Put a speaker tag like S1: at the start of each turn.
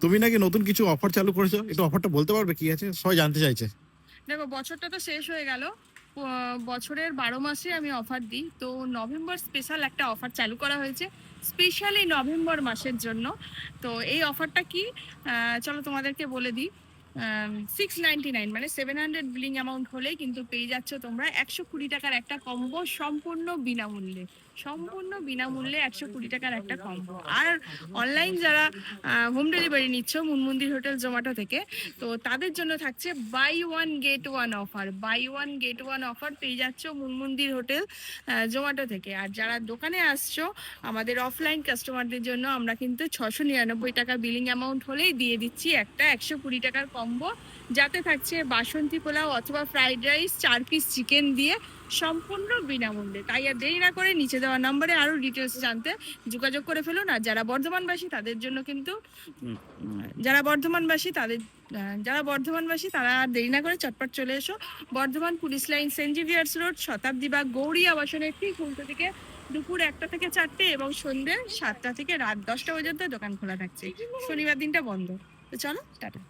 S1: তুমি নাকি নতুন কিছু অফার চালু করেছো, একটু অফারটা বলতে পারবে কি আছে? সবাই জানতে চাইছে।
S2: দেখো, বছরটা তো শেষ হয়ে গেল, বছরের 12 মাসে আমি অফার দিই। তো নভেম্বর স্পেশাল একটা অফার চালু করা হয়েছে স্পেশালি নভেম্বর মাসের জন্য। তো এই অফারটা কি, চলো তোমাদেরকে বলে দিই। 699 মানে 700 বিলিং অ্যামাউন্ট হলেই কিন্তু পেয়ে যাচ্ছ তোমরা 120 টাকার একটা কম্বো, সম্পূর্ণ বিনামূল্যে। সম্পূর্ণ বিনামূল্যে 120 টাকার একটা কম্বো। আর অনলাইন যারা হোম ডেলিভারি নিচ্ছ মুনমুন্দির হোটেল জোম্যাটো থেকে, তো তাদের জন্য থাকছে buy one get one offer. Buy one get one offer পেয়ে যাচ্ছ মুনমুন্দির হোটেল জোম্যাটো থেকে। আর যারা দোকানে আসছো আমাদের অফলাইন কাস্টমারদের জন্য আমরা কিন্তু 699 টাকা বিলিং অ্যামাউন্ট হলেই দিয়ে দিচ্ছি একটা 120 টাকার কম্বো, যাতে থাকছে বাসন্তী পোলাও অথবা ফ্রাইড রাইস, 4 পিস চিকেন দিয়ে সম্পূর্ণ বিনামূল্যে। তাই আর দেরি না করে নিচে দেওয়া নম্বরে আরো ডিটেলস জানতে যোগাযোগ করে ফেলুন। আর যারা বর্ধমানবাসী তাদের জন্য কিন্তু যারা বর্ধমানবাসী তারা আর দেরি না করে চটপট চলে এসো। Bardhaman police line, Saint Xavier's road, Shatabdi Bagh, Gouri আবাসনের ঠিক উল্টো দিকে দুপুর 1টা থেকে 4টে এবং সন্ধ্যে 7টা থেকে রাত 10টা পর্যন্ত দোকান খোলা থাকছে। শনিবার দিনটা বন্ধ। তো চলো, টাটা।